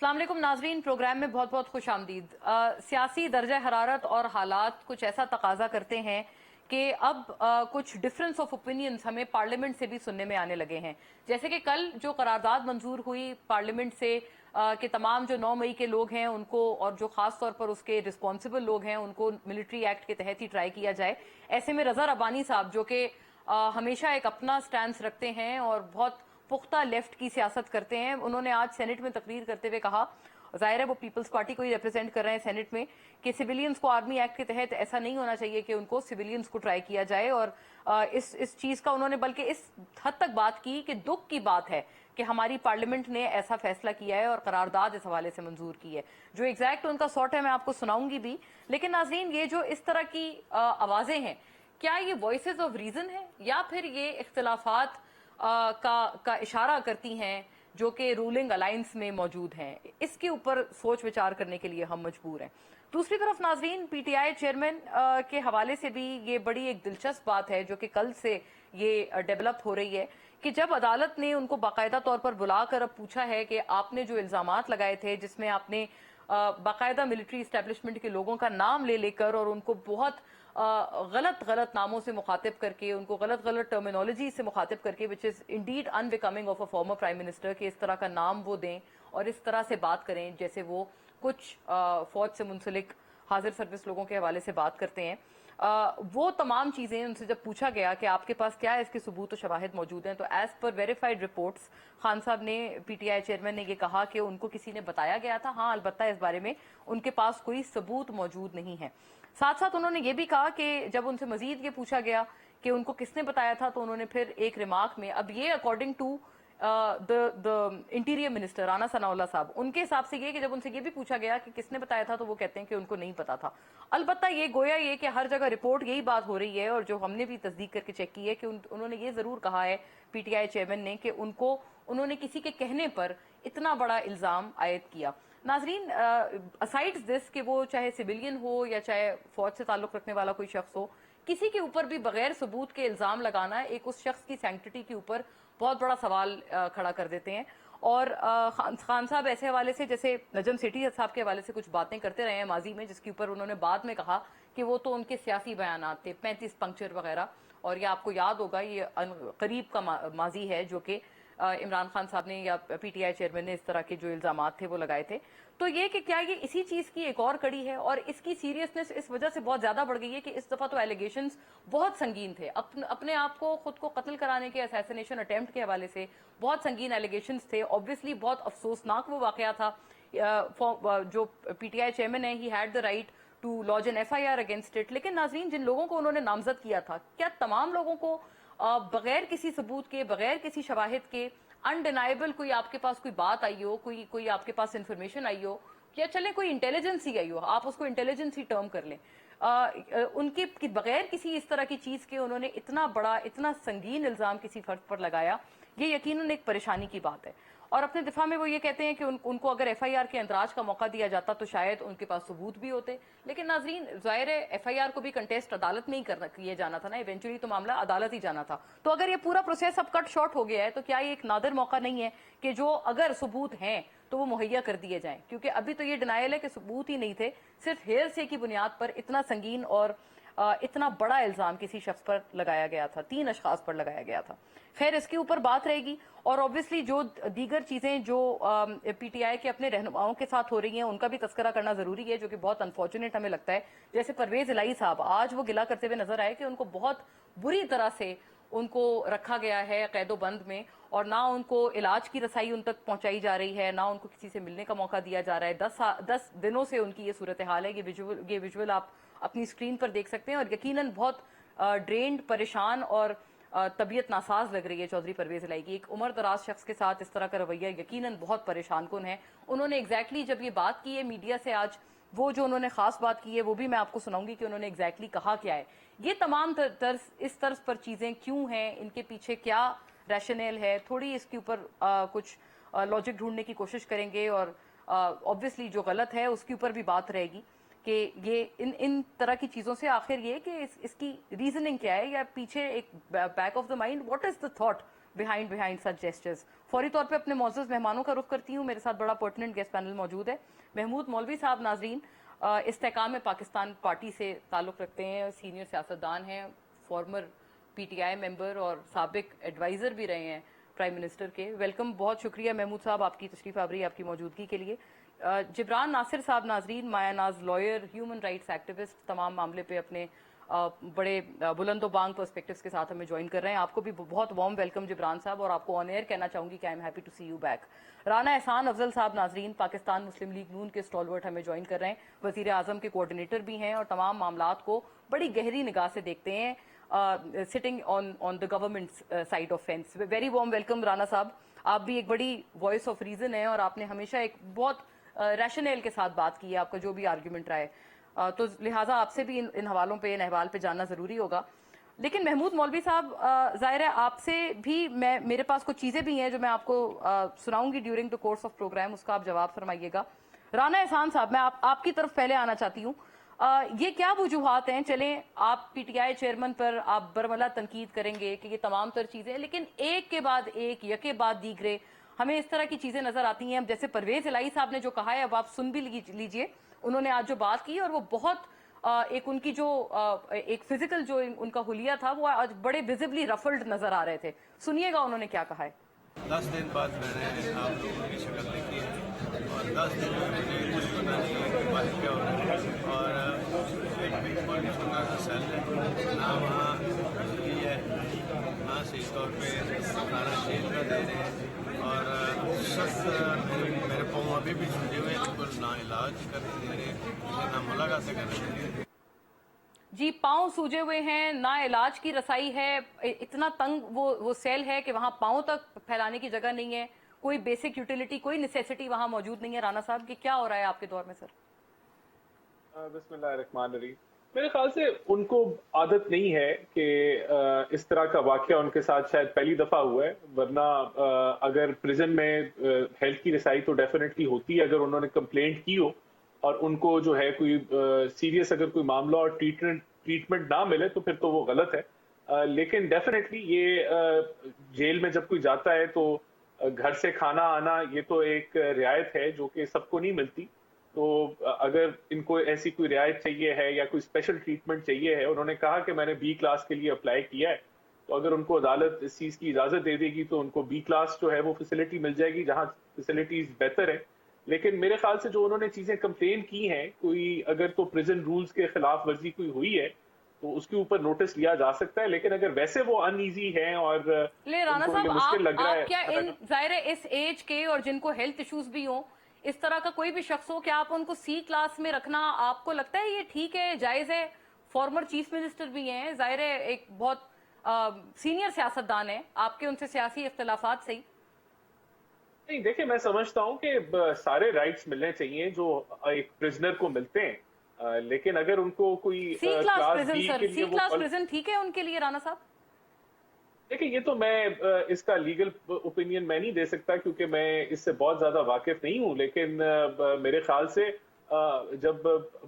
अस्सलाम वालेकुम नाजरीन, प्रोग्राम में बहुत बहुत खुश आमदीद। सियासी दर्जा हरारत और हालात कुछ ऐसा तकाजा करते हैं कि अब कुछ डिफरेंस ऑफ ओपिनियंस हमें पार्लियामेंट से भी सुनने में आने लगे हैं। जैसे कि कल जो करारदाद मंजूर हुई पार्लियामेंट से कि तमाम जो 9 मई के लोग हैं उनको, और जो खास तौर पर उसके रिस्पॉन्सिबल लोग हैं उनको मिलिट्री एक्ट के तहत ही ट्राई किया जाए। ऐसे में रजा रब्बानी साहब जो कि हमेशा एक अपना स्टैंड रखते हैं और बहुत पुख्ता लेफ्ट की सियासत करते हैं, उन्होंने आज सेनेट में तकरीर करते हुए कहा, जाहिर है वो पीपल्स पार्टी को ही रिप्रेजेंट कर रहे हैं सेनेट में, कि सिविलियंस को आर्मी एक्ट के तहत ऐसा नहीं होना चाहिए कि उनको सिविलियंस को ट्राई किया जाए। और इस चीज का उन्होंने बल्कि इस हद तक बात की कि दुख की बात है कि हमारी पार्लियामेंट ने ऐसा फैसला किया है और करारदाद इस हवाले से मंजूर की है। जो एग्जैक्ट उनका सॉर्ट है मैं आपको सुनाऊंगी भी, लेकिन नाज़रीन ये जो इस तरह की आवाजें हैं, क्या ये वॉइसेस ऑफ रीजन है या फिर ये इख्तिलाफात का इशारा करती हैं जो कि रूलिंग अलायंस में मौजूद हैं? इसके ऊपर सोच विचार करने के लिए हम मजबूर हैं। दूसरी तरफ नाजरीन, पीटीआई चेयरमैन के हवाले से भी ये बड़ी एक दिलचस्प बात है जो कि कल से ये डेवलप हो रही है कि जब अदालत ने उनको बाकायदा तौर पर बुलाकर अब पूछा है कि आपने जो इल्जामात लगाए थे जिसमें आपने बाकायदा मिलिट्री इस्टेब्लिशमेंट के लोगों का नाम ले लेकर और उनको बहुत गलत नामों से मुखातिब करके, उनको गलत टर्मिनोलॉजी से मुखातिब करके, which is Indeed unbecoming of a former prime minister, के इस तरह का नाम वो दें और इस तरह से बात करें जैसे वो कुछ फौज से मुंसलिक हाजिर सर्विस लोगों के हवाले से बात करते हैं। वो तमाम चीज़ें उनसे जब पूछा गया कि आपके पास क्या है, इसके सबूत और शवाहिद मौजूद हैं, तो as per verified reports Khan साहब ने, पीटीआई चेयरमैन ने ये कहा कि उनको किसी ने बताया गया था, हाँ अलबत्ता इस बारे में उनके पास कोई सबूत मौजूद नहीं है। साथ साथ उन्होंने ये भी कहा कि जब उनसे मजीद ये पूछा गया कि उनको किसने बताया था, तो उन्होंने फिर एक रिमार्क में, अब ये according to the interior minister Rana Sanaullah साहब, उनके हिसाब से ये कि जब उनसे ये भी पूछा गया कि किसने बताया था, तो वो कहते हैं कि उनको नहीं पता था। अलबत्ता ये गोया ये कि हर जगह रिपोर्ट यही बात हो रही है और जो हमने भी तस्दीक करके चेक की है कि उन्होंने ये जरूर कहा है पीटीआई चेयरमैन ने कि उन्होंने किसी के कहने पर इतना बड़ा इल्जाम आयद किया। नाजरीन, असाइड्स दिस कि वो चाहे सिविलियन हो या चाहे फौज से ताल्लुक रखने वाला कोई शख्स हो, किसी के ऊपर भी बगैर सबूत के इल्जाम लगाना एक उस शख्स की सैंक्टिटी के ऊपर बहुत बड़ा सवाल खड़ा कर देते हैं। और खान साहब ऐसे हवाले से, जैसे नजम सेठी साहब के हवाले से कुछ बातें करते रहे हैं माजी में, जिसके ऊपर उन्होंने बाद में कहा कि वो तो उनके सियासी बयानात थे, 35 पंक्चर वगैरह, और ये आपको याद होगा ये करीब का माजी है जो कि इमरान खान साहब ने या पीटीआई चेयरमैन ने इस तरह के जो इल्जामात थे वो लगाए थे। तो ये कि क्या ये इसी चीज की एक और कड़ी है और इसकी सीरियसनेस इस वजह से बहुत ज्यादा बढ़ गई है कि इस दफा तो एलिगेशंस बहुत संगीन थे, अपने आप को खुद को कत्ल कराने के असैसिनेशन अटेम्प्ट के हवाले से बहुत संगीन एलिगेशंस थे। ऑब्वियसली बहुत अफसोसनाक वो वाकया था। जो पीटीआई चेयरमैन है, he had the right to lodge an FIR against it, लेकिन नाजरीन जिन लोगों को उन्होंने नामजद किया था, क्या तमाम लोगों को बगैर किसी सबूत के, बगैर किसी शवाहिद के, अनडिनाइबल कोई आपके पास कोई बात आई हो, कोई आपके पास इंफॉर्मेशन आई हो, या चले कोई इंटेलिजेंस ही आई हो, आप उसको इंटेलिजेंस ही टर्म कर लें, उनके बगैर किसी इस तरह की चीज के उन्होंने इतना बड़ा, इतना संगीन इल्जाम किसी फर्द पर लगाया, ये यकीनन एक परेशानी की बात है। और अपने दिफा में वो ये कहते हैं कि उनको अगर एफआईआर के अंदराज का मौका दिया जाता तो शायद उनके पास सबूत भी होते, लेकिन नाजरीन जाहिर है एफआईआर को भी कंटेस्ट अदालत में ही किया जाना था ना, इवेंचुअली तो मामला अदालत ही जाना था। तो अगर ये पूरा प्रोसेस अब कट शॉर्ट हो गया है तो क्या ये एक नादिर मौका नहीं है कि जो अगर सबूत हैं तो वो मुहैया कर दिए जाएं? क्योंकि अभी तो ये डिनायल है कि सबूत ही नहीं थे, सिर्फ हेयरसे की बुनियाद पर इतना संगीन और इतना बड़ा इल्जाम किसी शख्स पर लगाया गया था, 3 अशखास पर लगाया गया था। खैर, इसके ऊपर बात रहेगी। और ऑब्वियसली जो दीगर चीजें जो पीटीआई के अपने रहनुमाओं के साथ हो रही हैं उनका भी तस्करा करना जरूरी है, जो कि बहुत अनफॉर्चुनेट हमें लगता है। जैसे परवेज इलाही साहब आज वो गिला करते हुए नजर आए कि उनको बहुत बुरी तरह से उनको रखा गया है कैदो बंद में, और ना उनको इलाज की रसाई उन तक पहुंचाई जा रही है, ना उनको किसी से मिलने का मौका दिया जा रहा है। 10 दिनों से उनकी ये सूरत हाल है। ये विजुअल आप अपनी स्क्रीन पर देख सकते हैं और यकीनन बहुत ड्रेन्ड, परेशान और तबीयत नासाज लग रही है चौधरी परवेज इलाही की। एक उम्र दराज शख्स के साथ इस तरह का रवैया यकीनन बहुत परेशान कुन है। उन्होंने एग्जैक्टली जब ये बात की है मीडिया से आज, वो जो उन्होंने खास बात की है वो भी मैं आपको सुनाऊंगी कि उन्होंने एग्जैक्टली कहा क्या है। ये तमाम इस तर्ज पर चीजें क्यों हैं, इनके पीछे क्या रैशनल है, थोड़ी इसके ऊपर कुछ लॉजिक ढूंढने की कोशिश करेंगे और ऑब्वियसली जो गलत है उसके ऊपर भी बात रहेगी। کہ یہ ان طرح کی چیزوں سے آخر یہ کہ اس کی ریزننگ کیا ہے یا پیچھے ایک back of the mind what is the thought behind such gestures. فوری طور پہ اپنے معزز مہمانوں کا رخ کرتی ہوں. میرے ساتھ بڑا پرٹیننٹ گیسٹ پینل موجود ہے. محمود مولوی صاحب ناظرین استحکام پاکستان پارٹی سے تعلق رکھتے ہیں, سینئر سیاستدان ہیں, فارمر پی ٹی آئی ممبر اور سابق ایڈوائزر بھی رہے ہیں پرائم منسٹر کے. ویلکم, بہت شکریہ محمود صاحب آپ کی تشریف آوری, آپ کی موجودگی کے لیے. جبران ناصر صاحب ناظرین, مایا ناز لائر, ہیومن رائٹس ایکٹیوسٹ, تمام معاملے پہ اپنے بڑے بلند و بانگ پرسپیکٹیوز کے ساتھ ہمیں جوائن کر رہے ہیں. آپ کو بھی بہت وارم ویلکم جبران صاحب, اور آپ کو آن ایئر کہنا چاہوں گی کہ I am happy to see you back. Rana Ehsan Afzal Sahab ناظرین, پاکستان مسلم لیگ نون کے اسٹالورٹ ہمیں جوائن کر رہے ہیں, وزیر اعظم کے کوآرڈینیٹر بھی ہیں اور تمام معاملات کو بڑی گہری نگاہ سے دیکھتے ہیں, sitting on the government side of fans. Very warm welcome Rana صاحب. آپ بھی ایک بڑی وائس آف ریزن ہیں اور آپ نے ہمیشہ ایک بہت ریشنیل کے ساتھ بات کی ہے, آپ کا جو بھی آرگیومنٹ رہا ہے, تو لہٰذا آپ سے بھی ان حوالوں پہ, ان احوال پہ جاننا ضروری ہوگا. لیکن محمود مولوی صاحب, ظاہر ہے آپ سے بھی میرے پاس کچھ چیزیں بھی ہیں جو میں آپ کو سناؤں گی during the course of programme, اس کا آپ جواب فرمائیے گا. رانا احسان صاحب, میں آپ کی طرف پہلے آنا چاہتی ہوں. یہ کیا وجوہات ہیں, چلیں آپ پی ٹی آئی چیئرمین پر آپ برملا تنقید کریں گے کہ یہ تمام تر چیزیں, لیکن ایک کے بعد ایک, یکے بعد دیگرے ہمیں اس طرح کی چیزیں نظر آتی ہیں. جیسے پرویز الہی صاحب نے جو کہا ہے, اب آپ سن بھی لیجئے, انہوں نے آج جو بات کی, اور وہ بہت ایک ان کی جو ایک فزیکل جو ان کا حلیہ تھا وہ آج بڑے ویزبلی رفلڈ نظر آ رہے تھے. سنیے گا انہوں نے کیا کہا ہے. 10 دن بعد میں نے آپ لوگوں کی شکل دیکھی ہے اور 10 دن میں مجھے کچھ پتا نہیں ہے کہ بات کیا ہو رہا ہے. اور ایک بگ پولیٹیشن کا سیل ہے, نہ وہاں بجلی ہے, نہ صحیح طور پہ کھانا جیل کا دے رہے ہیں, اور سخت میرے پاؤں ابھی بھی چھوٹے ہوئے ہیں, بالکل نہ علاج کرنے دے رہے ہیں, نہ ملاقاتیں کرنے دے رہے ہیں. جی, پاؤں سوجے ہوئے ہیں, نہ علاج کی رسائی ہے, اتنا تنگ وہ سیل ہے کہ وہاں پاؤں تک پھیلانے کی جگہ نہیں ہے, کوئی بیسک یوٹیلیٹی, کوئی نیسیسٹی وہاں موجود نہیں ہے. رانا صاحب, کہ کیا ہو رہا ہے آپ کے دور میں سر؟ بسم اللہ الرحمن الرحیم. میرے خیال سے ان کو عادت نہیں ہے کہ اس طرح کا واقعہ ان کے ساتھ شاید پہلی دفعہ ہوا ہے, ورنہ اگر پریزن میں ہیلتھ کی رسائی تو ڈیفینیٹلی ہوتی ہے اگر انہوں نے کمپلینٹ کی ہو اور ان کو جو ہے کوئی سیریس اگر کوئی معاملہ اور ٹریٹمنٹ نہ ملے تو پھر تو وہ غلط ہے. لیکن ڈیفینیٹلی یہ جیل میں جب کوئی جاتا ہے تو گھر سے کھانا آنا یہ تو ایک رعایت ہے جو کہ سب کو نہیں ملتی. تو اگر ان کو ایسی کوئی رعایت چاہیے ہے یا کوئی اسپیشل ٹریٹمنٹ چاہیے ہے, انہوں نے کہا کہ میں نے بی کلاس کے لیے اپلائی کیا ہے, تو اگر ان کو عدالت اس چیز کی اجازت دے دے گی تو ان کو بی کلاس جو ہے وہ فیسلٹی مل جائے گی جہاں فیسلٹیز بہتر ہیں. لیکن میرے خیال سے جو انہوں نے چیزیں کمپلین کی ہیں, کوئی اگر تو پریزن رولز کے خلاف ورزی کوئی ہوئی ہے تو اس کے اوپر نوٹس لیا جا سکتا ہے. لیکن اگر ویسے وہ ان ایزی ہیں اور لے ان رانا کو صاحب, یہ مشکل لگ رہا آپ کیا ہے, ظاہر ہے اس ایج کے اور جن کو ہیلتھ ایشوز بھی ہوں, اس طرح کا کوئی بھی شخص ہو, کیا آپ ان کو سی کلاس میں رکھنا آپ کو لگتا ہے یہ ٹھیک ہے, جائز ہے؟ فارمر چیف منسٹر بھی ہیں, ظاہر ہے ایک بہت سینئر سیاستدان ہیں, آپ کے ان سے سیاسی اختلافات صحیح. نہیں دیکھیں, میں سمجھتا ہوں کہ سارے رائٹس ملنے چاہیے جو ایک پرزنر کو ملتے ہیں, لیکن اگر ان کو کوئی سی کلاس کلاس پریزن بی سر, کے لیے سی وہ کلاس پریزن ٹھیک ہے ان کے لیے رانا صاحب؟ دیکھیں یہ تو میں اس کا لیگل اوپینین میں نہیں دے سکتا کیونکہ میں اس سے بہت زیادہ واقف نہیں ہوں. لیکن میرے خیال سے جب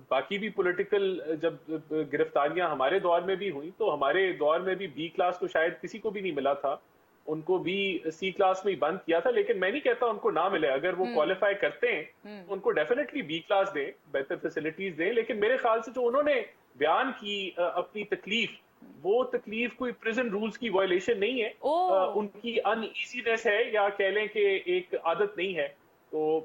باقی بھی پولیٹیکل جب گرفتاریاں ہمارے دور میں بھی ہوئیں تو ہمارے دور میں بھی بی کلاس تو شاید کسی کو بھی نہیں ملا تھا, ان کو بھی سی کلاس میں ہی بند کیا تھا. لیکن میں نہیں کہتا ان کو نہ ملے, اگر وہ کوالیفائی کرتے ہیں ان کو ڈیفینیٹلی بی کلاس دیں, بہتر فیسلٹیز دیں. لیکن میرے خیال سے جو انہوں نے بیان کی اپنی تکلیف, وہ تکلیف کوئی پریزن رولز کی وائلیشن نہیں ہے, ان کی ان ایزینس ہے یا کہہ لیں کہ ایک عادت نہیں ہے. تو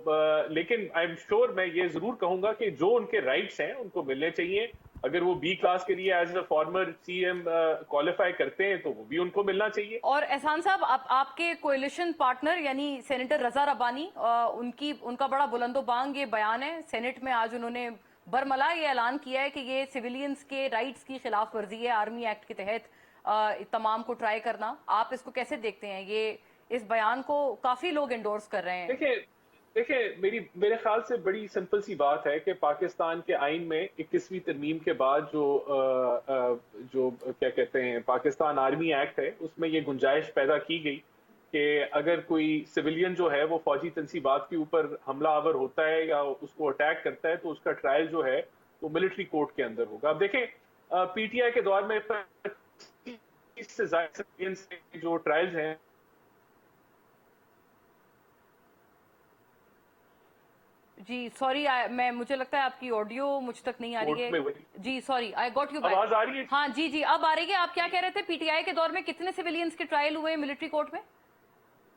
لیکن آئی ایم شیور میں یہ ضرور کہوں گا کہ جو ان کے رائٹس ہیں ان کو ملنے چاہیے. اگر وہ بی کلاس کے لیے ایز اے فارمر سی ایم کوالیفائی کرتے ہیں تو وہ بھی ان کو ملنا چاہیے. اور احسان صاحب, آپ کے کوئلیشن پارٹنر یعنی سینیٹر رضا ربانی, ان کا بڑا بلند و بانگ یہ بیان ہے سینٹ میں, آج انہوں نے برملا یہ اعلان کیا ہے کہ یہ سویلینز کے رائٹس کی خلاف ورزی ہے آرمی ایکٹ کے تحت تمام کو ٹرائی کرنا. آپ اس کو کیسے دیکھتے ہیں؟ یہ اس بیان کو کافی لوگ انڈورس کر رہے ہیں. دیکھیں میرے خیال سے بڑی سمپل سی بات ہے کہ پاکستان کے آئین میں 21ویں ترمیم کے بعد جو کیا کہتے ہیں پاکستان آرمی ایکٹ ہے, اس میں یہ گنجائش پیدا کی گئی کہ اگر کوئی سویلین جو ہے وہ فوجی تنصیبات کے اوپر حملہ آور ہوتا ہے یا اس کو اٹیک کرتا ہے تو اس کا ٹرائل جو ہے वो मिलिट्री कोर्ट के अंदर होगा। अब देखें पीटीआई के दौर में 25 से ज्यादा सिविलियंस के जो ट्रायल्स हैं जी सॉरी, मैं मुझे लगता है आपकी ऑडियो मुझ तक नहीं आ रही है। जी sorry, I got you back. आवाज आ रही है? हाँ जी जी अब आ रही है। आप क्या कह रहे थे, पीटीआई के दौर में कितने सिविलियंस के ट्रायल हुए मिलिट्री कोर्ट में?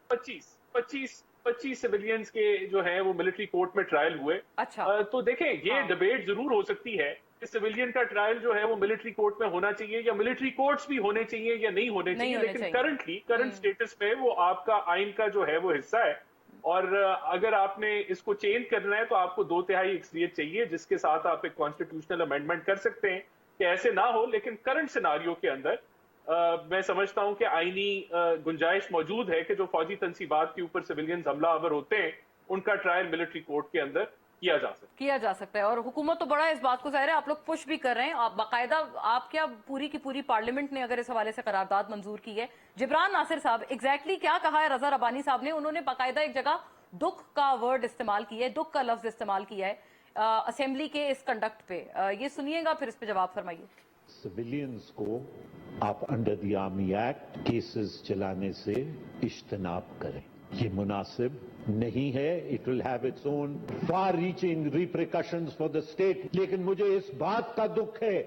25 सिविलियंस के जो हैं वो मिलिट्री कोर्ट में ट्रायल हुए। अच्छा। तो देखें ये डिबेट जरूर हो सकती है कि सिविलियन का ट्रायल जो है वो मिलिट्री कोर्ट में होना चाहिए या मिलिट्री कोर्ट्स भी होने चाहिए या नहीं होने चाहिए, लेकिन करंट स्टेटस पे वो आपका आइन का जो है वो हिस्सा है। और अगर आपने इसको चेंज करना है तो आपको 2/3 अक्सरियत चाहिए, जिसके साथ आप एक कॉन्स्टिट्यूशनल अमेंडमेंट कर सकते हैं कि ऐसे ना हो। लेकिन करंट सिनारियो के अंदर मैं समझता हूं कि आईनी गुंजाइश मौजूद है कि जो फौजी तनसीबात के ऊपर सिविलियंस हमलावर होते हैं उनका ट्रायल मिलिट्री कोर्ट के अंदर किया जा सकता है। और हुकूमत तो बड़ा इस बात को ज़ाहिर है आप लोग पुश भी कर रहे हैं। आप बाकायदा, आप क्या पूरी की पूरी पार्लियामेंट ने अगर इस हवाले से करारदाद मंजूर की है। जिब्रान नासिर साहब एग्जैक्टली क्या कहा है रजा रबानी साहब ने? उन्होंने बाकायदा एक जगह दुख का वर्ड इस्तेमाल किया है, दुख का लफ्ज इस्तेमाल किया है असेंबली के इस कंडक्ट पे। ये सुनिएगा फिर इस पे जवाब फरमाइए। सिविलियंस को आप under the army act cases चलाने से इज्तनाब करें, ये मुनासिब नहीं है। It will have its own far reaching repercussions for the state. लेकिन मुझे इस बात का दुख है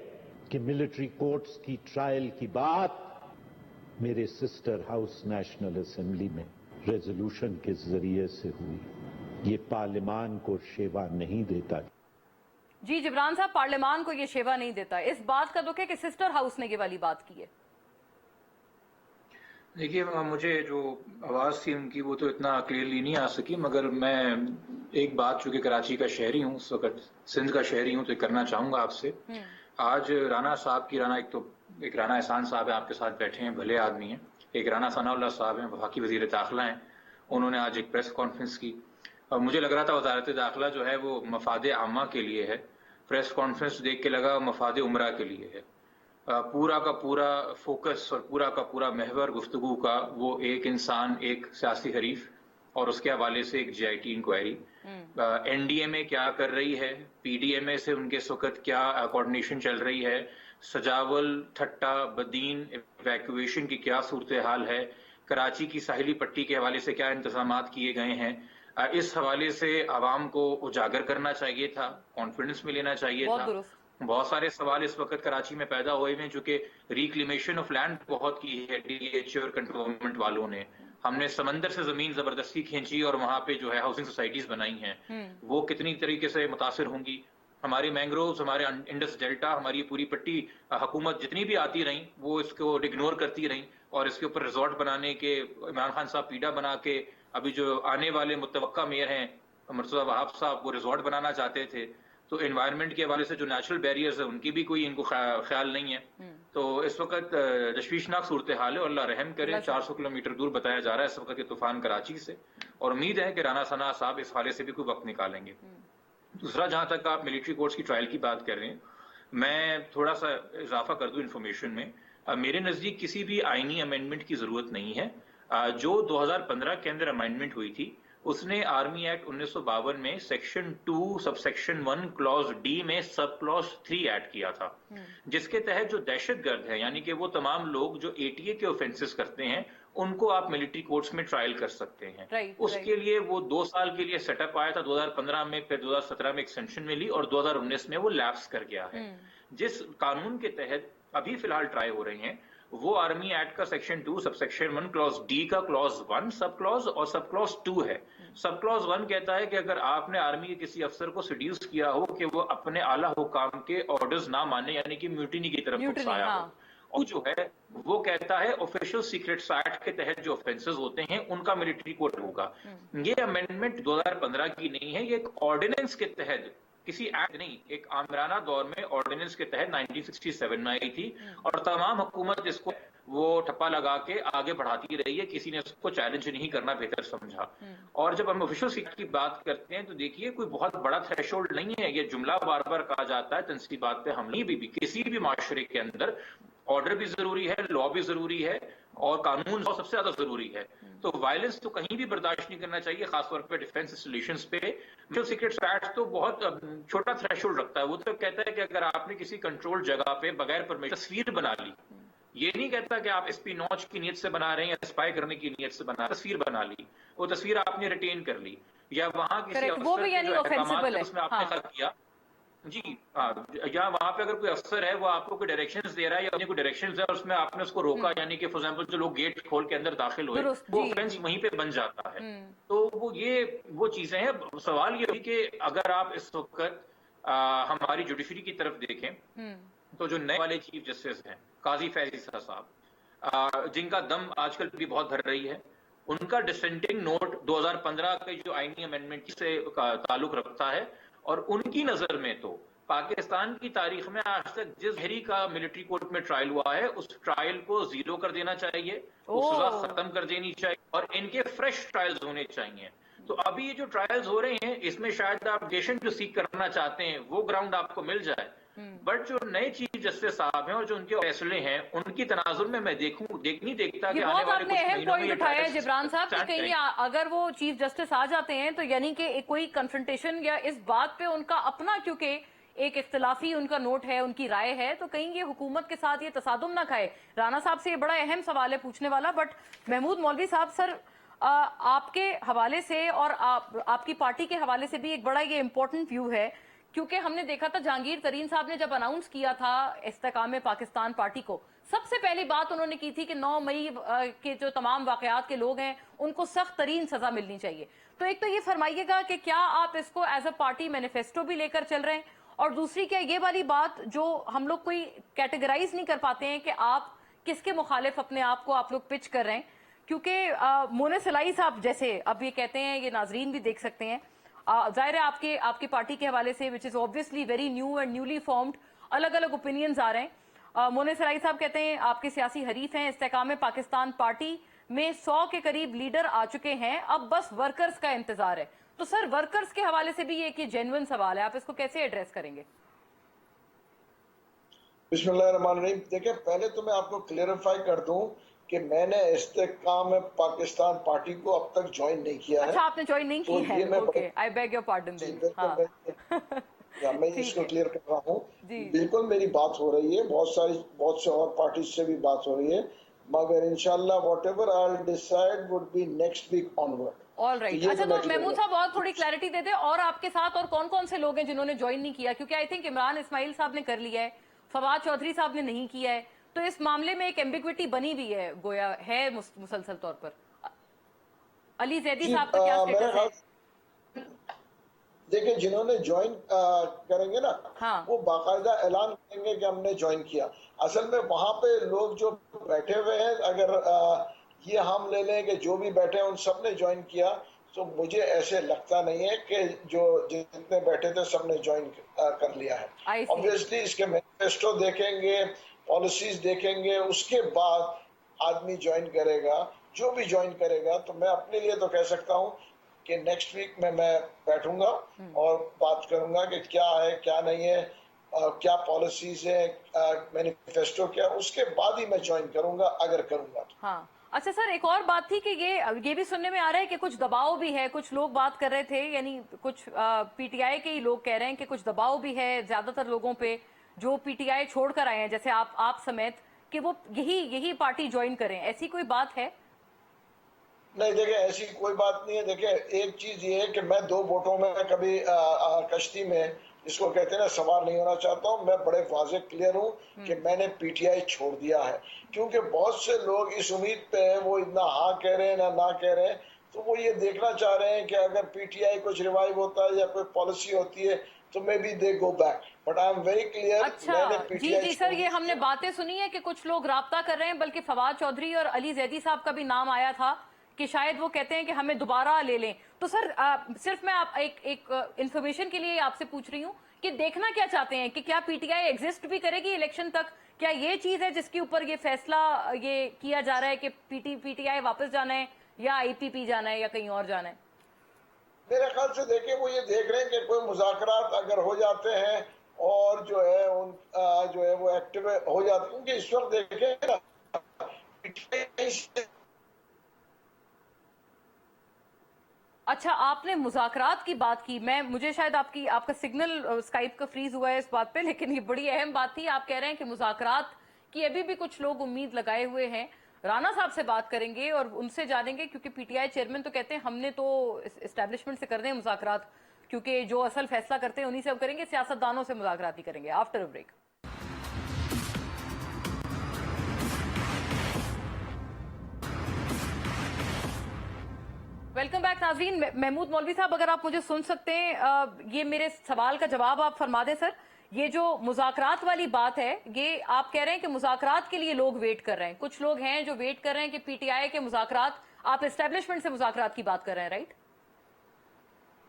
कि मिलिट्री कोर्ट्स की ट्रायल की बात मेरे सिस्टर हाउस नेशनल असेंबली में रेजोल्यूशन के जरिए से हुई। ये पार्लियामान को शेवा नहीं देता। जी जिब्रान साहब, पार्लियामान को ये शेवा नहीं देता, इस बात का दुख है कि सिस्टर हाउस ने ये वाली बात की है। देखिए मुझे जो आवाज़ थी उनकी वो तो इतना क्लियरली नहीं आ सकी, मगर मैं एक बात चूंकि कराची का शहरी हूँ, उस वक्त सिंध का शहरी हूँ, तो करना चाहूँगा आपसे। आज राना साहब की, एक राना एहसान साहब है आपके साथ बैठे हैं, भले आदमी हैं। एक राना सनाउल्लाह साहब हैं, वफाकी वज़ीर दाखिला हैं। उन्होंने आज एक प्रेस कॉन्फ्रेंस की और मुझे लग रहा था वज़ारत दाखिला जो है वो मफाद आमा के लिए है। प्रेस कॉन्फ्रेंस देख के लगा मफाद उमरा के लिए है। पूरा का पूरा फोकस और पूरा का पूरा महवर गुफ्तगू का वो एक इंसान, एक सियासी हरीफ और उसके हवाले से एक जीआईटी इंक्वायरी। एनडीए में क्या कर रही है, पीडीएमए से उनके इस वक्त क्या कोऑर्डिनेशन चल रही है, सजावल, ठट्टा, बदीन इवैक्यूएशन की क्या सूरत हाल है, कराची की साहिली पट्टी के हवाले से क्या इंतजामात किए गए हैं। इस हवाले से आवाम को उजागर करना चाहिए था, कॉन्फिडेंस में लेना चाहिए था। बहुत सारे सवाल इस वक्त कराची में पैदा हुए हैं, चूंकि रिक्लेमेशन ऑफ लैंड बहुत की है डीएचए और कंट्रोलमेंट वालों ने। हमने समंदर से जमीन जबरदस्ती खींची और वहां पे जो है हाउसिंग सोसाइटीज बनाई हैं, वो कितनी तरीके से मुतासिर होंगी। हमारी मैंग्रोव्स, हमारे इंडस डेल्टा, हमारी पूरी पट्टी, हुकूमत जितनी भी आती रही वो इसको इग्नोर करती रही और इसके ऊपर रिजॉर्ट बनाने के इमरान खान साहब पीडा बना के, अभी जो आने वाले मुतवक्का मेयर हैं मुर्तजा वहाब साहब, वो रिजॉर्ट बनाना चाहते थे। तो एनवायरनमेंट के हवाले से जो नेचुरल बैरियर्स है उनकी भी कोई इनको ख्याल नहीं है। तो इस वक्त तशवीशनाक सूरत हाल है और अल्लाह रहम करे। 400 किलोमीटर दूर बताया जा रहा है इस वक्त के तूफान कराची से, और उम्मीद है कि राना सना साहब इस हवाले से भी कोई वक्त निकालेंगे। दूसरा, जहां तक आप मिलिट्री कोर्ट्स की ट्रायल की बात कर रहे हैं, मैं थोड़ा सा इजाफा कर दूं इन्फॉर्मेशन में। मेरे नजदीक किसी भी आईनी अमेंडमेंट की जरूरत नहीं है। जो 2015 के अंदर अमेंडमेंट हुई थी उसने आर्मी एक्ट 1952 में सेक्शन 2 सबसेक्शन 1 क्लॉज डी में सब क्लॉज 3 ऐड किया था, जिसके तहत जो दहशतगर्द है, यानी कि वो तमाम लोग जो एटीए के ऑफेंसेस करते हैं, उनको आप मिलिट्री कोर्ट्स में ट्रायल कर सकते हैं। उसके लिए वो 2 साल के लिए सेटअप आया था 2015 में, फिर 2017 में एक्सटेंशन मिली और 2019 में वो लैप्स कर गया है। जिस कानून के तहत अभी फिलहाल ट्राई हो रहे हैं वो आर्मी एक्ट का सेक्शन 2 सबसेक्शन 1 क्लॉज डी का क्लॉज 1 सब क्लॉज और सब क्लॉज 2 है। सब क्लॉज 1 कहता है कि अगर आपने आर्मी के किसी अफसर को सेड्यूस किया हो कि वो अपने आला हुकाम के ऑर्डर्स ना माने, यानी कि म्यूटिनी की तरफ उकसाया हो, और जो है वो कहता है ऑफिशियल सीक्रेट्स एक्ट के तहत जो ऑफेंसेस होते हैं उनका मिलिट्री कोर्ट होगा। ये अमेंडमेंट 2015 की नहीं है, ये एक ऑर्डिनेंस के तहत, किसी एक्ट नहीं, एक आमराना दौर में ऑर्डिनेंस के तहत 1967 में आई थी और तमाम हुकूमत इसको वो ठप्पा लगा के आगे बढ़ाती रही है, किसी ने उसको चैलेंज नहीं करना बेहतर समझा। और जब हम ऑफिशियल सीक्रेट की बात करते हैं तो देखिए कोई बहुत बड़ा थ्रेशोल्ड नहीं है। ये जुमला बार बार कहा जाता है तंसीबात पे हमले भी किसी भी माशरे के अंदर ऑर्डर भी जरूरी है, लॉ भी जरूरी है, اور قانون سب سے زیادہ ضروری ہے. تو وائلنس تو کہیں بھی برداشت نہیں کرنا چاہیے، خاص طور پہ ڈیفینس انسٹالیشنز پہ. جو سیکرٹ ایکٹ تو بہت چھوٹا تھریش ہولڈ رکھتا ہے. وہ تو کہتا ہے کہ اگر آپ نے کسی کنٹرول جگہ پہ بغیر پرمیشن تصویر بنا لی، یہ نہیں کہتا کہ آپ اس پی نوچ کی نیت سے بنا رہے ہیں یا اسپائی کرنے کی نیت سے بنا رہے ہیں. تصویر بنا لی، وہ تصویر آپ نے ریٹین کر لی، یا وہاں کسی وہ افسر بھی کے یعنی جو احکامات offensible ہیں ہے. اس میں آپ نے خراب کیا. جی یا وہاں پہ اگر کوئی افسر ہے وہ آپ کو کوئی ڈائریکشنز دے رہا ہے یا اپنی کوئی ڈائریکشنز ہے اور اس میں آپ نے اس کو روکا، یعنی کہ فار ایگزامپل جو لوگ گیٹ کھول کے اندر داخل ہوئے، درست، وہ جی آفینس جی. وہیں پہ بن جاتا ہے. تو وہ چیزیں ہیں. سوال یہ ہوئی کہ اگر آپ اس وقت ہماری جوڈیشری کی طرف دیکھیں تو جو نئے والے چیف جسٹس ہیں قاضی فیض عیسیٰ صاحب، جن کا دم آج کل بھی بہت بھر رہی ہے، ان کا ڈسینٹنگ نوٹ 2015 کے جو آئینی امینڈمنٹ سے تعلق رکھتا ہے. اور ان کی نظر میں تو پاکستان کی تاریخ میں آج تک جس ہیری کا ملٹری کورٹ میں ٹرائل ہوا ہے اس ٹرائل کو زیرو کر دینا چاہیے، وہ سزا ختم کر دینی چاہیے اور ان کے فریش ٹرائلز ہونے چاہیے. تو ابھی یہ جو ٹرائلز ہو رہے ہیں اس میں شاید آپ ڈیشن جو سیک کرنا چاہتے ہیں وہ گراؤنڈ آپ کو مل جائے، بٹ جو نئے چیف جسٹس صاحب ہیں اور جو ان کے فیصلے ہیں ان کی تناظر میں نہیں دیکھتا یہ کہ آنے بہت والے آپ نے کچھ اہم مہینوں میں پوائنٹ یہ اٹھایا ہے ٹرائلز جبران صاحب کہ اسٹارٹ کریں. کہیں اگر وہ چیف جسٹس آ جاتے ہیں تو یعنی کہ کوئی کنفرنٹیشن یا اس بات پہ ان کا اپنا کیونکہ ایک اختلافی ان کا نوٹ ہے، ان کی رائے ہے، تو کہیں یہ حکومت کے ساتھ یہ تصادم نہ کھائے. رانا صاحب سے یہ بڑا اہم سوال ہے پوچھنے والا. بٹ محمود مولوی صاحب، سر آپ کے حوالے سے اور آپ کی پارٹی کے حوالے سے بھی ایک بڑا یہ امپورٹنٹ ویو ہے، کیونکہ ہم نے دیکھا تھا جہانگیر ترین صاحب نے جب اناؤنس کیا تھا استحکام پاکستان پارٹی کو، سب سے پہلی بات انہوں نے کی تھی کہ 9 مئی کے جو تمام واقعات کے لوگ ہیں ان کو سخت ترین سزا ملنی چاہیے. تو ایک تو یہ فرمائیے گا کہ کیا آپ اس کو ایز اے پارٹی مینیفیسٹو بھی لے کر چل رہے ہیں، اور دوسری کیا یہ والی بات جو ہم لوگ کوئی کیٹیگرائز نہیں کر پاتے ہیں کہ آپ کس کے مخالف اپنے آپ کو آپ لوگ پچ کر رہے ہیں، کیونکہ مونے سلائی صاحب جیسے اب یہ کہتے ہیں، یہ ناظرین بھی دیکھ سکتے ہیں، ظاہر ہے آپ کی پارٹی کے حوالے سے وچ از obviously very new and newly formed الگ الگ اوپینینز آ رہے ہیں. مونے سلائی صاحب کہتے ہیں آپ کے سیاسی حریف ہیں، استحکام پاکستان پارٹی میں 100 کے قریب لیڈر آ چکے ہیں، اب بس ورکرز کا انتظار ہے. تو سر ورکرز کے حوالے سے بھی یہ ایک جینوئن سوال ہے، آپ اس کو کیسے ایڈریس کریں گے؟ بسم اللہ الرحمن الرحیم. دیکھیں پہلے تو میں آپ کو کلیئرفائی کر دوں کہ میں نے استحکام پاکستان پارٹی کو اب تک جوائن نہیں کیا ہے. اچھا، آپ نے جوائن نہیں کی ہے. Okay, I beg your pardon then. میں اس کو کلیئر کر رہا ہوں. بالکل میری بات ہو رہی ہے، بہت سے اور پارٹیز سے بھی بات ہو رہی ہے، مگر انشاءاللہ whatever I decide would be next week onward. All right. اچھا، تو محمود صاحب اور تھوڑی کلیئرٹی دے دیں، اور آپ کے ساتھ اور کون کون سے لوگ ہیں جنہوں نے جوائن نہیں کیا؟ کیونکہ آئی تھنک عمران اسماعیل صاحب نے کر لیا ہے، فواد چودھری صاحب نے نہیں کیا ہے، تو اس معاملے میں ایک ایمبیگوٹی بنی ہوئی ہے گویا ہے مسلسل طور پر. علی زیدی صاحب کا کیا سٹیٹس ہے؟ دیکھیں جنہوں نے جوائن کریں گے نا وہ باقاعدہ اعلان کریں گے کہ ہم نے جوائن کیا. اصل میں وہاں پہ لوگ جو بیٹھے ہوئے ہیں، اگر یہ ہم لے لیں کہ جو بھی بیٹھے ہیں ان سب نے جوائن کیا، تو مجھے ایسے لگتا نہیں ہے کہ جو جتنے بیٹھے تھے سب نے جوائن کر لیا ہے. obviously اس کے مینیفیسٹو دیکھیں گے، پالیسیز دیکھیں گے، اس کے بعد آدمی جوائن کرے گا. جو بھی جوائن کرے گا، تو میں اپنے لیے تو کہہ سکتا ہوں کہ نیکسٹ ویک میں بیٹھوں گا اور بات کروں گا کہ کیا ہے کیا نہیں ہے، کیا پالیسیز ہیں، مینیفیسٹو کیا، اس کے بعد ہی میں جوائن کروں گا اگر کروں گا. ہاں. اچھا سر، ایک اور بات تھی کہ یہ بھی سننے میں آ رہا ہے کہ کچھ دباؤ بھی ہے، کچھ لوگ بات کر رہے تھے، یعنی کچھ پی ٹی آئی کے ہی لوگ کہہ رہے ہیں کہ کچھ دباؤ بھی ہے زیادہ تر لوگوں پہ جو پی ٹی آئی چھوڑ کر آئے ہیں، جیسے آپ سمیت، کہ وہ یہی پارٹی جوائن کریں. ایسی کوئی بات ہے؟ نہیں، دیکھیں ایسی کوئی بات نہیں ہے. دیکھیں ایک چیز یہ ہے کہ میں 2 بوٹوں میں کبھی کشتی میں جس کو کہتے ہیں نا سوار نہیں ہونا چاہتا ہوں. میں بڑے واضح کلیئر ہوں کہ میں نے پی ٹی آئی چھوڑ دیا ہے، کیونکہ بہت سے لوگ اس امید پہ وہ اتنا ہاں کہہ رہے ہیں نہ کہہ رہے ہیں، تو وہ یہ دیکھنا چاہ رہے ہیں کہ اگر پی ٹی آئی کچھ ریوائیو ہوتا ہے یا کوئی پالیسی ہوتی ہے تو maybe they go back. But I am very clear. اچھا جی سر، یہ ہم نے باتیں سنی ہے کہ کچھ لوگ رابطہ کر رہے ہیں، بلکہ فواد چودھری اور علی زیدی صاحب کا بھی نام آیا تھا کہ شاید وہ کہتے ہیں کہ ہمیں دوبارہ لے لیں. تو سر صرف میں ایک انفارمیشن کے لیے آپ سے پوچھ رہی ہوں کہ دیکھنا کیا چاہتے ہیں، کہ کیا پی ٹی آئی ایگزسٹ بھی کرے گی الیکشن تک؟ کیا یہ چیز ہے جس کے اوپر یہ فیصلہ یہ کیا جا رہا ہے کہ پی ٹی آئی واپس جانا ہے یا آئی پی پی جانا ہے یا کہیں اور جانا ہے؟ میرے خیال سے دیکھیں وہ یہ دیکھ رہے ہیں کہ کوئی مذاکرات اگر ہو جاتے ہیں اور جو ہے وہ ایکٹیو ہو جاتے ہیں. کیونکہ اس وقت دیکھیں نا अच्छा, आपने मुज़ाकरात की बात की, मुझे शायद आपका सिग्नल स्काइप का फ्रीज हुआ है इस बात पे, लेकिन ये बड़ी अहम बात थी। आप कह रहे हैं कि मुज़ाकरात की अभी भी कुछ लोग उम्मीद लगाए हुए हैं। राणा साहब से बात करेंगे और उनसे जानेंगे, क्योंकि पीटीआई चेयरमैन तो कहते हैं हमने तो एस्टेब्लिशमेंट से करने हैं मुज़ाकरात, क्योंकि जो असल फैसला करते हैं उन्हीं से हम करेंगे, सियासतदानों से मुज़ाकरात ही करेंगे। After a break. Welcome back नाज़रीन। महमूद मौलवी साहब, अगर आप मुझे सुन सकते हैं, ये मेरे सवाल का जवाब आप फरमा दें सर। ये जो मुज़ाकरात वाली बात है, ये आप कह रहे हैं कि मुज़ाकरात के लिए लोग वेट कर रहे हैं, कुछ लोग हैं जो वेट कर रहे हैं कि पीटीआई के मुज़ाकरात, आप एस्टेब्लिशमेंट से मुज़ाकरात की बात कर रहे हैं, राइट?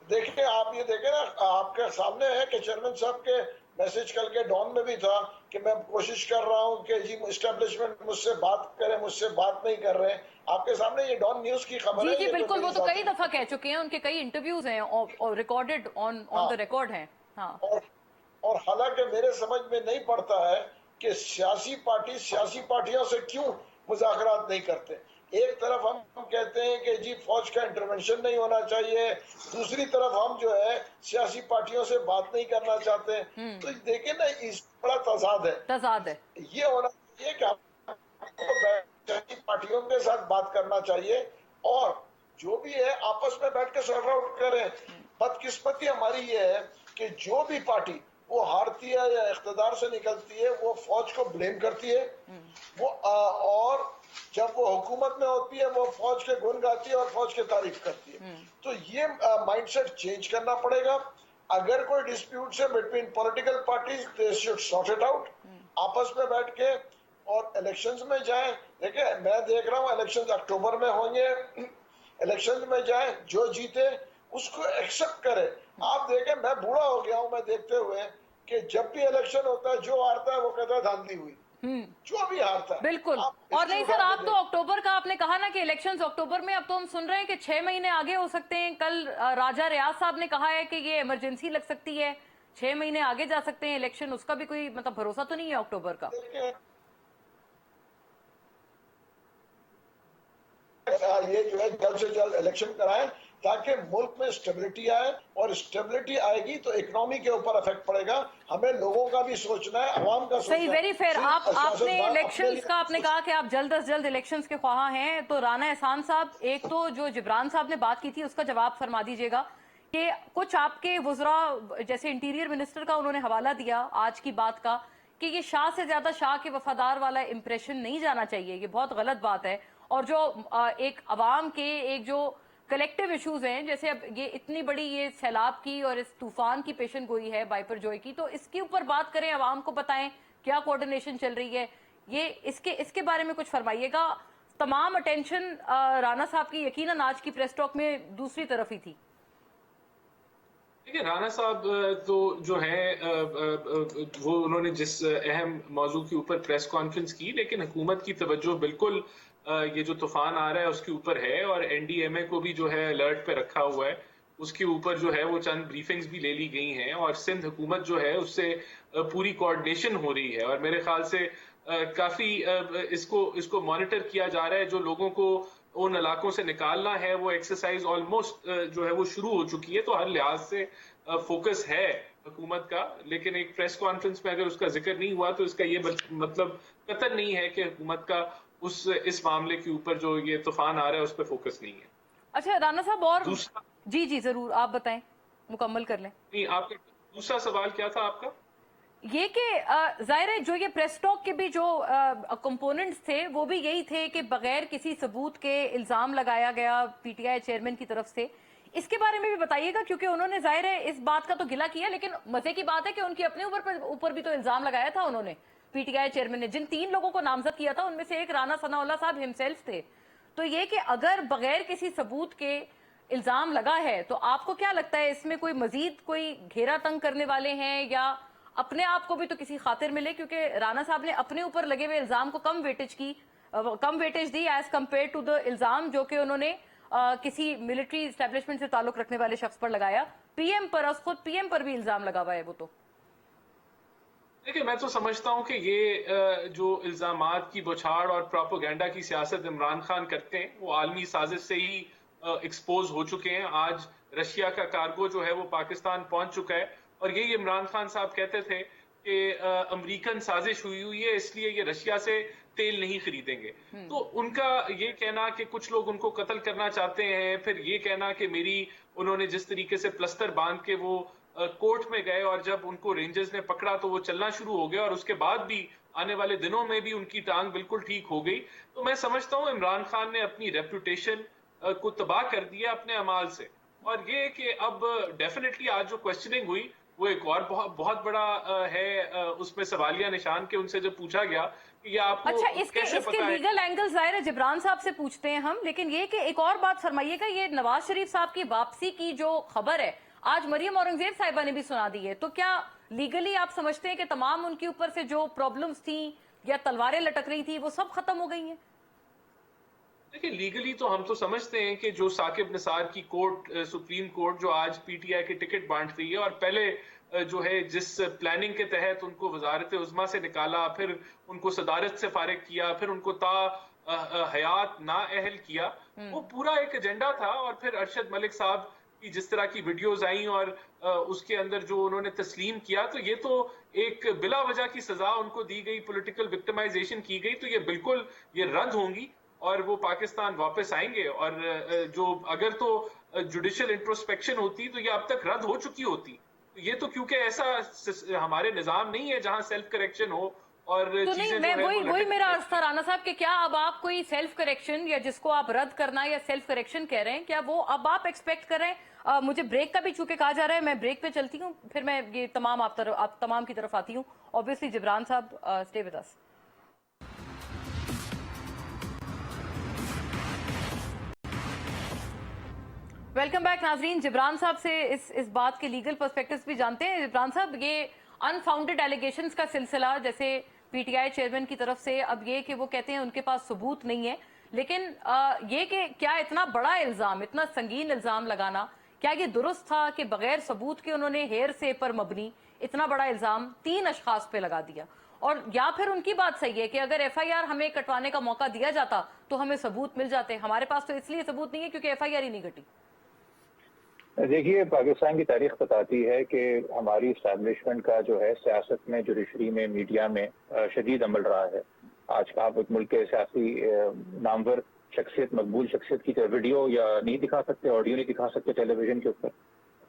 देखिए, आप ये देखें ना, आपके सामने है कि चेयरमैन साहब के मैसेज कल के डॉन में भी था कि मैं कोशिश कर रहा हूं कि जी एस्टेब्लिशमेंट मुझसे बात करे, मुझसे बात नहीं कर रहे हैं। आपके सामने ये डॉन न्यूज की खबर है। जी बिल्कुल, वो तो कई दफा कह चुके हैं, उनके कई इंटरव्यूज हैं और रिकॉर्डेड ऑन द रिकॉर्ड हैं। हाँ। और हालांकि मेरे समझ में नहीं पड़ता है कि सियासी पार्टियों से क्यों मुज़ाकरात नहीं करते। एक तरफ हम कहते हैं कि जी फौज का इंटरवेंशन नहीं होना चाहिए, दूसरी तरफ हम जो है सियासी पार्टियों से बात नहीं करना चाहते। तो देखिए ना, इस बड़ा तजाद है। ये होना चाहिए कि सियासी पार्टियों के साथ बात करना चाहिए और जो भी है आपस में बैठ के सॉर्ट आउट करें। बदकिस्मती हमारी ये है कि जो भी पार्टी वो हारती है या इख्तिदार से निकलती है, वो फौज को ब्लेम करती है, वो और जब वो हुकूमत में होती है वो फौज के गुण गाती है और फौज की तारीफ करती है। तो ये माइंडसेट चेंज करना पड़ेगा। अगर कोई डिस्प्यूट है between political parties, they should sort it out आपस में बैठ के और इलेक्शंस में जाएं। देखिए, मैं देख रहा हूँ इलेक्शंस अक्टूबर में होंगे, इलेक्शंस में जाएं, जो जीते उसको एक्सेप्ट करे। आप देखें, मैं बूढ़ा हो गया हूँ मैं देखते हुए कि जब भी इलेक्शन होता है जो हारता है वो कहता है धांधली हुई, जो भी हारता है। बिल्कुल। और नहीं सर, आप तो अक्टूबर का आपने कहा ना कि इलेक्शंस अक्टूबर में, अब तो हम सुन रहे हैं कि 6 महीने आगे हो सकते हैं। कल राजा रियाज साहब ने कहा है कि ये इमरजेंसी लग सकती है, 6 महीने आगे जा सकते हैं इलेक्शन। उसका भी कोई मतलब भरोसा तो नहीं है अक्टूबर का। ये जो है जल्द से जल्द इलेक्शन कराएं ताकि मुल्क में स्टेबिलिटी आए, और स्टेबिलिटी आएगी तो इकोनॉमी के ऊपर इफेक्ट पड़ेगा। हमें लोगों का भी सोचना है, आवाम का सोचना है। सही, वेरी फेयर। आपने इलेक्शंस का आपने कहा कि आप जल्द से जल्द इलेक्शंस के ख्वाह हैं, तो राना एहसान साहब, एक तो जो जिब्रान साहब ने बात की थी उसका जवाब फरमा दीजिएगा कि कुछ आपके वुज़रा, जैसे इंटीरियर मिनिस्टर का उन्होंने हवाला दिया आज की बात का कि ये शाह से ज्यादा शाह के वफादार वाला इंप्रेशन नहीं जाना चाहिए, ये बहुत गलत बात है। और जो एक अवाम के एक जो कलेक्टिव इश्यूज हैं, जैसे अब ये इतनी बड़ी ये सैलाब की और इस तूफान की पेशन गोई है बाइपर जॉय की, तो इसके ऊपर बात करें, अवाम को बताएं क्या कोऑर्डिनेशन चल रही है, ये इसके बारे में कुछ फरमाइएगा। तमाम अटेंशन राणा साहब की यकीनन आज की प्रेस टॉक में दूसरी तरफ ही थी। देखिए, राणा साहब तो जो है वो उन्होंने जिस अहम मौजू के ऊपर प्रेस कॉन्फ्रेंस की, लेकिन हुकूमत की तवज्जो बिल्कुल ये जो तूफान आ रहा है उसके ऊपर है, और एनडीएमए को भी जो है अलर्ट पे रखा हुआ है। उसके ऊपर जो है वो चंद ब्रीफिंग्स भी ले ली गई हैं, और सिंध हुकूमत जो है उससे पूरी कोऑर्डिनेशन हो रही है, और मेरे ख्याल से काफी इसको मॉनिटर किया जा रहा है। जो लोगों को उन इलाकों से निकालना है वो एक्सरसाइज ऑलमोस्ट जो है वो शुरू हो चुकी है। तो हर लिहाज से फोकस है हुकूमत का, लेकिन एक प्रेस कॉन्फ्रेंस में अगर उसका जिक्र नहीं हुआ तो इसका ये मतलब कतई नहीं है कि हुकूमत का इस मामले के ऊपर जो ये तूफान आ रहा है उस पर फोकस नहीं है। अच्छा राणा साहब, और जी जरूर आप बताएं, मुकम्मल कर लें। नहीं, आपका दूसरा सवाल क्या था आपका? ये कि जाहिर है जो ये प्रेस टॉक के भी जो कंपोनेंट्स थे वो भी यही थे कि बगैर किसी सबूत के इल्जाम लगाया गया पीटीआई चेयरमैन की तरफ से। इसके बारे में भी बताइएगा, क्योंकि उन्होंने जाहिर है इस बात का तो गिला किया, लेकिन मजे की बात है कि उनके अपने ऊपर भी तो इल्जाम लगाया था उन्होंने। पीटीआई चेयरमैन ने जिन 3 लोगों को नामजद किया था उनमें से एक राना सनाउल्लाह साहब हिमसेल्फ थे। तो ये कि अगर बगैर किसी सबूत के इल्जाम लगा है, तो आपको क्या लगता है इसमें कोई मजीद कोई घेरा तंग करने वाले हैं, या अपने आप को भी तो किसी खातिर मिले? क्योंकि राणा साहब ने अपने ऊपर लगे हुए इल्जाम को कम वेटेज दी एज कम्पेयर टू द इल्जाम जो कि उन्होंने किसी मिलिट्री एस्टेब्लिशमेंट से ताल्लुक रखने वाले शख्स पर लगाया। पीएम पर, खुद पीएम पर भी इल्जाम लगा हुआ है वो तो। देखिए, मैं तो समझता हूं कि ये जो इल्जामात की बौछार और प्रोपेगेंडा की सियासत इमरान खान करते हैं वो आलमी साजिश से ही एक्सपोज हो चुके हैं। आज रशिया का कार्गो जो है वो पाकिस्तान पहुंच चुका है और यही इमरान खान साहब कहते थे कि अमेरिकन साजिश हुई है इसलिए ये रशिया से तेल नहीं खरीदेंगे। तो उनका ये कहना कि कुछ लोग उनको कत्ल करना चाहते हैं, फिर ये कहना कि उन्होंने जिस तरीके से प्लस्तर बांध के वो कोर्ट में गए और जब उनको रेंजर्स ने पकड़ा तो वो चलना शुरू हो गया और उसके बाद भी आने वाले दिनों में भी उनकी टांग बिल्कुल ठीक हो गई। तो मैं समझता हूं इमरान खान ने अपनी रेपुटेशन को तबाह कर दिया अपने अमाल से। और ये कि अब डेफिनेटली आज जो क्वेश्चनिंग हुई वो एक और बहुत बड़ा है उसमें सवालिया निशान के उनसे जब पूछा गया कि ये आपको अच्छा, इसके लीगल एंगल जाहिर है जिब्रान साहब से पूछते हैं हम, लेकिन ये कि एक और बात फरमाइएगा, ये नवाज शरीफ साहब की वापसी की जो खबर है आज मरियम औरंगजेब साहिबा ने भी सुना दी है, तो क्या लीगली आप समझते हैं कि तमाम उनके ऊपर से जो प्रॉब्लम्स थी या तलवारें लटक रही थी वो सब खत्म हो गई हैं? देखिए, लीगली तो हम तो समझते हैं कि जो साकिब निसार की कोर्ट, सुप्रीम कोर्ट जो आज पीटीआई के टिकट बांट रही है और पहले जो है जिस प्लानिंग के तहत उनको वजारत उज़्मा से निकाला, फिर उनको सदारत से फारिग किया, फिर उनको हयात नाअहल किया, वो पूरा एक एजेंडा था। और फिर अरशद मलिक साहब की जिस तरह की वीडियोज आई और उसके अंदर जो उन्होंने तस्लीम किया, तो ये तो एक बिला वजह की सजा उनको दी गई, पॉलिटिकल विक्टिमाइजेशन की गई, तो ये बिल्कुल ये रद्द होंगी और वो पाकिस्तान वापस आएंगे। और जो अगर तो जुडिशियल इंट्रोस्पेक्शन होती तो ये अब तक रद्द हो चुकी होती। ये तो क्योंकि ऐसा हमारे निजाम नहीं है जहां सेल्फ करेक्शन हो और तो नहीं, मैं वही मेरा अर्थ था राना साहब कि क्या अब आप कोई सेल्फ करेक्शन या जिसको आप रद्द करना या सेल्फ करेक्शन कह रहे हैं, क्या वो अब आप एक्सपेक्ट कर रहे हैं? मुझे ब्रेक का भी चूंकि कहा जा रहा है, मैं ब्रेक पे चलती हूँ, फिर मैं ये आप तमाम की तरफ आती हूँ। ऑब्वियसली जिब्रान साहब stay with us. Welcome back नाजरीन। जिब्रान साहब से इस बात के लीगल पर्सपेक्टिव्स भी जानते हैं। जिब्रान साहब, ये अनफाउंडेड एलिगेशंस का सिलसिला, जैसे पीटीआई चेयरमैन की तरफ से अब ये कि वो कहते हैं उनके पास सबूत नहीं है, लेकिन ये कि क्या इतना बड़ा इल्जाम, इतना संगीन इल्जाम लगाना, क्या ये दुरुस्त था कि बगैर सबूत के उन्होंने हेर से पर मबनी इतना बड़ा इल्जाम 3 अशखास पे लगा दिया? और या फिर उनकी बात सही है कि अगर एफआईआर हमें कटवाने का मौका दिया जाता तो हमें सबूत मिल जाते, हमारे पास तो इसलिए सबूत नहीं है क्योंकि एफआईआर ही नहीं घटी? देखिए, पाकिस्तान की तारीख बताती है कि हमारी इस्टेब्लिशमेंट का जो है सियासत में, जुडिशरी में, मीडिया में शदीद अमल रहा है। आज का आप एक मुल्क के सियासी नामवर शख्सियत, मकबूल शख्सियत की वीडियो या नहीं दिखा सकते, ऑडियो नहीं दिखा सकते टेलीविजन के ऊपर।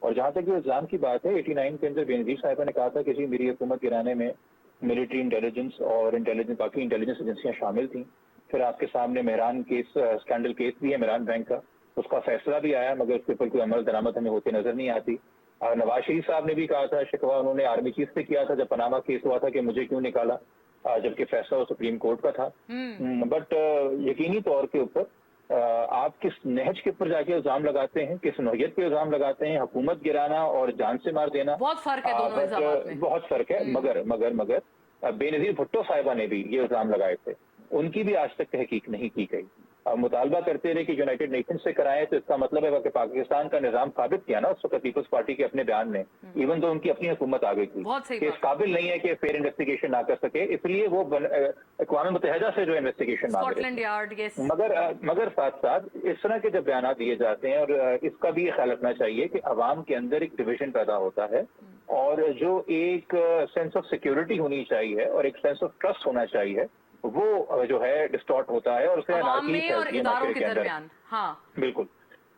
और जहाँ तक ये इल्जाम की बात है, 89 के अंदर बेनजीर साहिबा ने कहा था कि मेरी हुकूमत गिराने में मिलिट्री इंटेलिजेंस और बाकी इंटेलिजेंस एजेंसियां शामिल थी। फिर आपके सामने मेहरान केस, स्कैंडल केस भी है मेहरान बैंक का, उसका फैसला भी आया, मगर उसके ऊपर कोई अमल दरामद हमें होते नजर नहीं आती। नवाज शरीफ साहब ने भी कहा था, शिकवा उन्होंने आर्मी चीफ से किया था जब पनामा केस हुआ था कि मुझे क्यों निकाला, जबकि फैसला सुप्रीम कोर्ट का था। बट यकीनी तौर के ऊपर आप किस नहज के ऊपर जाके इल्जाम लगाते हैं, किस नौयत पे इल्जाम लगाते हैं, हुकूमत गिराना और जान से मार देना, बहुत फर्क है दोनों इल्जामात में। बहुत फर्क है। मगर बेनजीर भुट्टो साहिबा ने भी ये इल्जाम लगाए थे, उनकी भी आज तक तहकीक नहीं की गई। मुतालबा करते रहे कि यूनाइटेड नेशन से कराएं, तो इसका मतलब है कि पाकिस्तान का निजाम साबित किया ना उस वक्त पीपल्स पार्टी के अपने बयान में, इवन तो उनकी अपनी हुकूमत आ गई थी कि इस काबिल नहीं है कि फेयर इन्वेस्टिगेशन ना कर सके, इसलिए वो अक़वाम मुत्तहिदा से जो इन्वेस्टिगेशन मांग रहे थे। मगर साथ साथ इस तरह के जब बयान दिए जाते हैं, और इसका भी ख्याल रखना चाहिए कि अवाम के अंदर एक डिवीजन पैदा होता है और जो एक सेंस ऑफ सिक्योरिटी होनी चाहिए और एक सेंस ऑफ ट्रस्ट होना चाहिए, वो जो है डिस्टॉर्ट होता है और उससे इदारों के दरमियान। हाँ, बिल्कुल।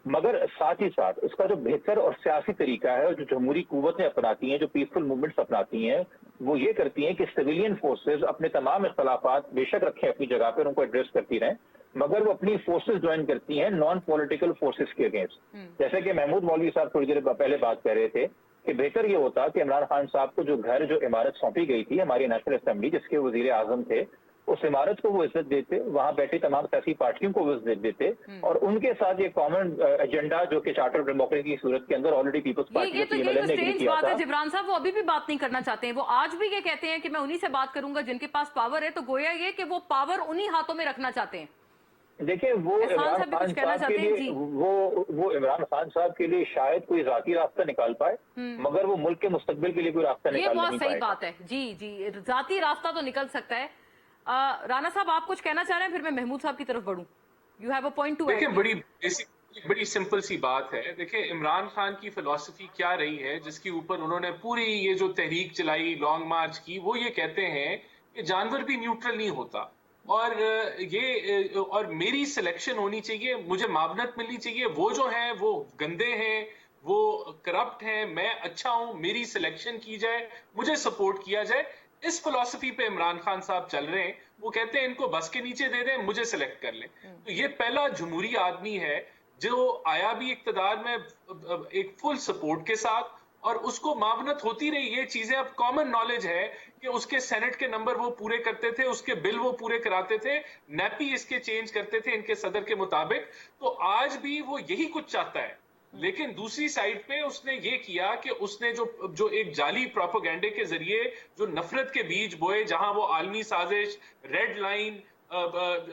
मगर साथ ही साथ इसका जो बेहतर और सियासी तरीका है और जो जमहूरी कुव्वतें अपनाती हैं, जो पीसफुल मूवमेंट्स अपनाती हैं, वो ये करती हैं कि सिविलियन फोर्सेज अपने तमाम इख्तलाफात बेशक रखें अपनी जगह पर, उनको एड्रेस करती रहें, मगर वो अपनी फोर्सेज ज्वाइन करती हैं नॉन पॉलिटिकल फोर्सेज के अगेंस्ट। जैसे कि महमूद मौलवी साहब थोड़ी देर पहले बात कर रहे थे कि बेहतर ये होता कि इमरान खान साहब को जो इमारत सौंपी गई थी हमारी नेशनल असेंबली, जिसके वजीर आजम थे, उस इमारत को वो इज्जत देते, वहां बैठे तमाम सियासी पार्टियों को वो इज्जत देते और उनके साथ ये कॉमन एजेंडा जो कि चार्टर ऑफ डेमोक्रेसी की सूरत के अंदर ऑलरेडी पीपल्स पार्टी ने बात है। जिब्रान साहब, वो अभी भी बात नहीं करना चाहते हैं, वो आज भी ये कहते हैं कि मैं उन्हीं से बात करूंगा जिनके पास पावर है, तो गोया ये कि वो पावर उन्हीं हाथों में रखना चाहते हैं। देखिए वो इमरान खान साहब के लिए वो इमरान खान साहब के लिए शायद कोई जाती रास्ता निकाल पाए, मगर वो मुल्क के मुस्तकबिल के लिए कोई रास्ता निकाल नहीं पाएगा। ये बहुत सही बात है। जी जी, जाती रास्ता तो निकल सकता है। राणा साहब आप कुछ कहना चाह रहे हैं, फिर मैं महमूद साहब की तरफ बढ़ूं। You have a point too. देखिए बड़ी सिंपल सी बात है। देखिए इमरान खान की फिलॉसफी क्या रही है जिसके ऊपर उन्होंने पूरी ये जो तहरीक चलाई, लॉन्ग मार्च की, वो ये कहते हैं कि जानवर भी न्यूट्रल नहीं होता और मेरी सिलेक्शन होनी चाहिए, मुझे मावनत मिलनी चाहिए। वो जो है वो गंदे हैं, वो करप्ट हैं, मैं अच्छा हूं, मेरी सिलेक्शन की जाए, मुझे सपोर्ट किया जाए। इस फिलॉसफी पे इमरान खान साहब चल रहे हैं। वो कहते हैं इनको बस के नीचे दे दें, मुझे सिलेक्ट कर लें। तो ये पहला जमहूरी आदमी है जो आया भी इक्तदार में एक फुल सपोर्ट के साथ, और उसको मावनत होती रही। ये चीजें अब कॉमन नॉलेज है कि उसके सेनेट के नंबर वो पूरे करते थे, उसके बिल वो पूरे कराते थे, नैपी इसके चेंज करते थे इनके सदर के मुताबिक। तो आज भी वो यही कुछ चाहता है। लेकिन दूसरी साइड पे उसने ये किया कि उसने जो एक जाली प्रोपेगेंडे के जरिए जो नफरत के बीज बोए, जहां वो आलमी साजिश, रेड लाइन,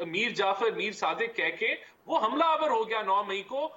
मीर जाफर, मीर सादिक कह के वो हमलावर हो गया 9 मई को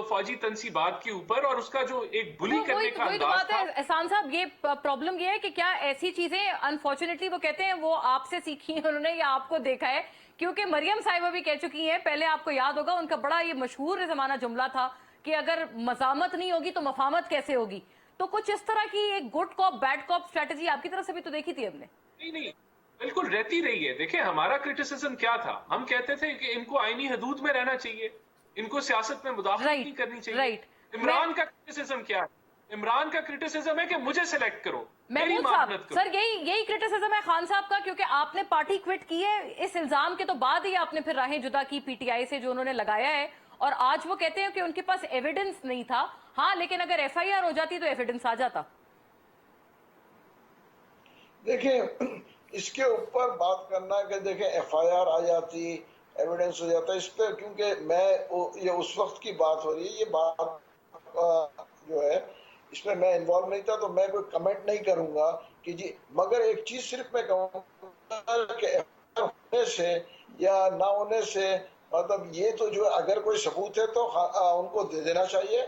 फौजी तनसीबात के ऊपर, और उसका जो एक बुली करने का अंदाज था। एहसान साहब, ये प्रॉब्लम ये है कि क्या ऐसी चीजें अनफॉर्चुनेटली वो कहते हैं वो आपसे सीखी है उन्होंने या आपको देखा है? क्योंकि मरियम साहिबा भी कह चुकी हैं, पहले आपको याद होगा उनका बड़ा ये मशहूर जमाना जुमला था कि अगर मजामत नहीं होगी तो मफामत कैसे होगी। तो कुछ इस तरह की एक good cop bad cop strategy आपकी तरफ से भी तो देखी थी हमने। नहीं, बिल्कुल रहती रही है। देखिए हमारा क्रिटिसिज्म क्या था, हम कहते थे कि इनको आईनी हदूद में रहना चाहिए, इनको सियासत में मुदाखलत नहीं करनी चाहिए। इमरान का क्रिटिसिज्म क्या है? इमरान का क्रिटिसिज्म है कि मुझे सिलेक्ट करो, मेरी मावनत करो। सर यही क्रिटिसिज्म है खान साहब का, क्योंकि आपने पार्टी क्विट की है इस इल्जाम के तो बाद ही आपने फिर राहें जुदा की पीटीआई से जो उन्होंने लगाया है, और आज वो कहते हैं कि उनके पास एविडेंस नहीं था। हाँ, लेकिन अगर एफआईआर हो जाती तो एविडेंस आ जाता। देखिए इसके ऊपर बात करना कि देखें एफआईआर आ जाती, एविडेंस हो जाता, इस पर क्योंकि ये उस वक्त की बात हो रही है, ये बात जो है इसमें मैं इन्वॉल्व नहीं था, तो मैं कोई कमेंट नहीं करूंगा कि जी। मगर एक चीज सिर्फ मैं कहूँगा कि एफआईआर होने से या ना होने से मतलब ये तो जो अगर कोई सबूत है तो उनको दे देना चाहिए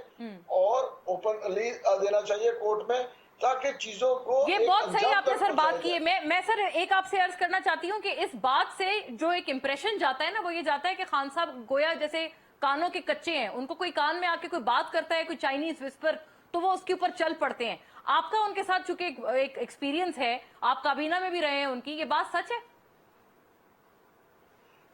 और ओपनली देना चाहिए कोर्ट में, ताकि चीजों को ये बहुत सही आपने सर बात की है। मैं सर एक आपसे अर्ज करना चाहती हूँ कि इस बात से जो एक इंप्रेशन जाता है ना, वो ये जाता है कि खान साहब गोया जैसे कानों के कच्चे हैं, उनको कोई कान में आके कोई बात करता है, कोई चाइनीज विस्पर, तो वो उसके ऊपर चल पड़ते हैं। आपका उनके साथ चूंकि एक एक्सपीरियंस है, आप काबीना में भी रहे हैं उनकी, ये बात सच है?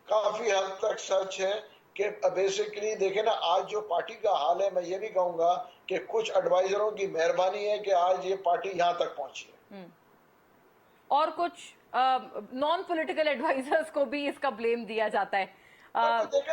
काफी हद तक सच है कि बेसिकली देखे ना आज जो पार्टी का हाल है, मैं ये भी कहूंगा कि कुछ एडवाइजरों की मेहरबानी है कि आज ये पार्टी यहाँ तक पहुंची है, और कुछ नॉन पॉलिटिकल एडवाइजर्स को भी इसका ब्लेम दिया जाता है। देखे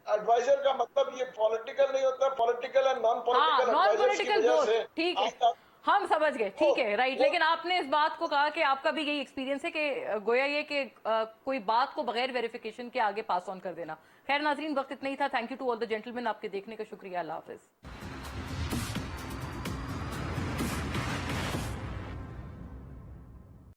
एडवाइजर का मतलब ये पॉलिटिकल नहीं होता, पॉलिटिकल एंड नॉन पॉलिटिकल। ठीक है, हम समझ गए, ठीक है, राइट। लेकिन आपने इस बात को कहा कि आपका भी यही एक्सपीरियंस है कि गोया ये कि कोई बात को बगैर वेरिफिकेशन के आगे पास ऑन कर देना। खैर नाजरीन, वक्त इतना ही था। Thank you to all the gentleman, आपके देखने का शुक्रिया। अल्लाह हाफिज।